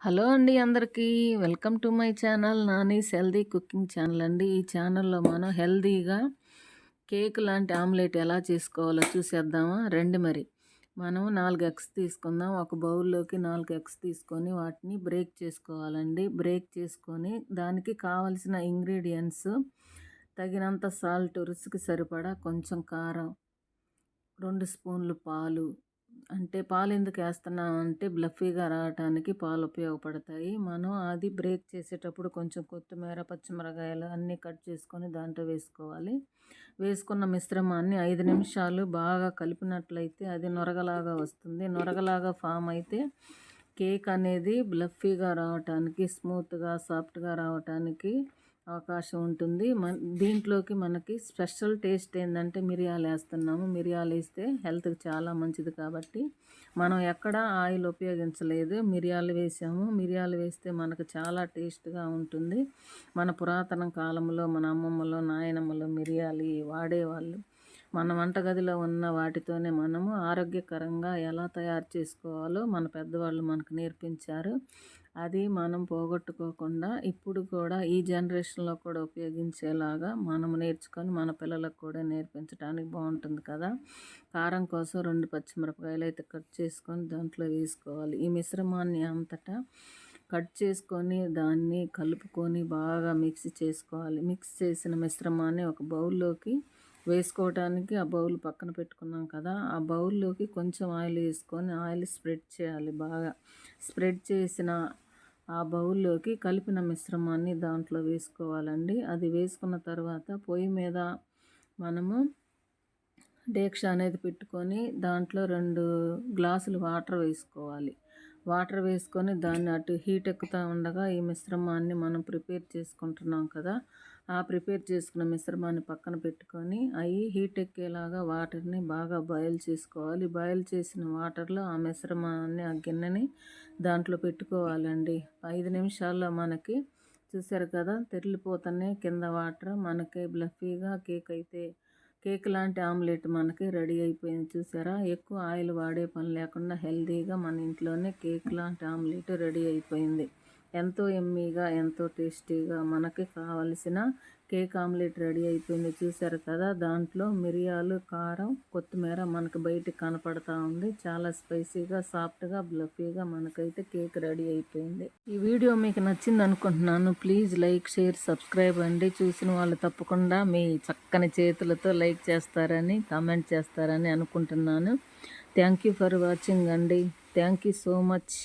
Hello అండి అందరికీ. Welcome to my channel Nani's healthy cooking channel అండి. ఈ ఛానల్లో మనం హెల్దీగా కేక్ లాంటి ఆమ్లెట్ ఎలా చేసుకోవాలో చూసేద్దామా రండి. మనం 4 ఎగ్స్ తీసుకుందాం. ఒక బౌల్లోకి 4 ఎగ్స్ తీసుకొని వాటిని బ్రేక్ చేసుకోవాలండి. బ్రేక్ చేసుకొని దానికి కావలసిన ఇంగ్రీడియంట్స్ తగినంత సాల్ట్, రుచికి సరిపడా కొంచెం కారం, 2 స్పూన్లు పాలు. అంటే పాలు ఎందుకు వేస్తున్నాం అంటే బ్లఫీగా రావడానికి పాలు ఉపయోగపడతాయి. మనం అది బ్రేక్ చేసేటప్పుడు కొంచెం కొత్తిమీర, పచ్చిమిరకాయలు అన్నీ కట్ చేసుకొని దాంట్లో వేసుకోవాలి. వేసుకున్న మిశ్రమాన్ని 5 నిమిషాలు బాగా కలిపినట్లయితే అది నొరగలాగా వస్తుంది. నొరగలాగా ఫామ్ అయితే కేక్ అనేది బ్లఫీగా రావటానికి, స్మూత్గా, సాఫ్ట్గా రావటానికి అవకాశం ఉంటుంది. దీంట్లోకి మనకి స్పెషల్ టేస్ట్ ఏంటంటే మిరియాలు వేస్తున్నాము. మిరియాలు వేస్తే హెల్త్కి చాలా మంచిది కాబట్టి మనం ఎక్కడ ఆయిల్ ఉపయోగించలేదు, మిరియాలు వేసాము. మిరియాలు వేస్తే మనకు చాలా టేస్ట్గా ఉంటుంది. మన పురాతన కాలంలో మన అమ్మమ్మలు, నాయనమ్మలు మిరియాలు వాడేవాళ్ళు. మన వంటగదిలో ఉన్న వాటితోనే మనము ఆరోగ్యకరంగా ఎలా తయారు చేసుకోవాలో మన పెద్దవాళ్ళు మనకు నేర్పించారు. అది మనం పోగొట్టుకోకుండా ఇప్పుడు కూడా ఈ జనరేషన్లో కూడా ఉపయోగించేలాగా మనం నేర్చుకొని మన పిల్లలకు కూడా నేర్పించడానికి బాగుంటుంది కదా. కారం కోసం 2 పచ్చిమిరపకాయలు అయితే కట్ చేసుకొని దాంట్లో వేసుకోవాలి. ఈ మిశ్రమాన్ని అంతటా కట్ చేసుకొని దాన్ని కలుపుకొని బాగా మిక్స్ చేసుకోవాలి. మిక్స్ చేసిన మిశ్రమాన్ని ఒక బౌల్లోకి వేసుకోవడానికి ఆ బౌల్ పక్కన పెట్టుకున్నాం కదా, ఆ బౌల్లోకి కొంచెం ఆయిల్ వేసుకొని ఆయిల్ స్ప్రెడ్ చేయాలి. బాగా స్ప్రెడ్ చేసిన ఆ బౌల్లోకి కలిపిన మిశ్రమాన్ని దాంట్లో వేసుకోవాలండి. అది వేసుకున్న తర్వాత పొయ్యి మీద మనము డేక్ష అనేది పెట్టుకొని దాంట్లో 2 గ్లాసులు వాటర్ వేసుకోవాలి. వాటర్ వేసుకొని దాన్ని అటు హీట్ ఎక్కుతూ ఉండగా ఈ మిశ్రమాన్ని మనం ప్రిపేర్ చేసుకుంటున్నాం కదా, ఆ ప్రిపేర్ చేసుకున్న మిశ్రమాన్ని పక్కన పెట్టుకొని అవి హీట్ ఎక్కేలాగా వాటర్ని బాగా బాయిల్ చేసుకోవాలి. బాయిల్ చేసిన వాటర్లో ఆ మిశ్రమాన్ని, ఆ గిన్నెని దాంట్లో పెట్టుకోవాలండి. 5 నిమిషాల్లో మనకి చూసారు కదా తెరిలిపోతున్నాయి కింద వాటర్. మనకి బ్లఫీగా కేక్ లాంటి ఆమ్లెట్ మనకి రెడీ అయిపోయింది. చూసారా, ఎక్కువ ఆయిల్ వాడే పని లేకుండా హెల్తీగా మన ఇంట్లోనే కేక్ లాంటి ఆమ్లెట్ రెడీ అయిపోయింది. ఎంతో ఎమ్మీగా, ఎంతో టేస్టీగా మనకి కావలసిన కేక్ ఆమ్లెట్ రెడీ అయిపోయింది. చూసారు కదా, దాంట్లో మిరియాలు, కారం, కొత్తిమీర మనకు బయటికి కనపడతా ఉంది. చాలా స్పైసీగా, సాఫ్ట్గా, బ్లఫీగా మనకైతే కేక్ రెడీ అయిపోయింది. ఈ వీడియో మీకు నచ్చింది అనుకుంటున్నాను. ప్లీజ్ లైక్, షేర్, సబ్స్క్రైబ్ అండి. చూసిన వాళ్ళు తప్పకుండా మీ చక్కని చేతులతో లైక్ చేస్తారని, కామెంట్ చేస్తారని అనుకుంటున్నాను. థ్యాంక్ యూ ఫర్ వాచింగ్ అండి. Thank you so much.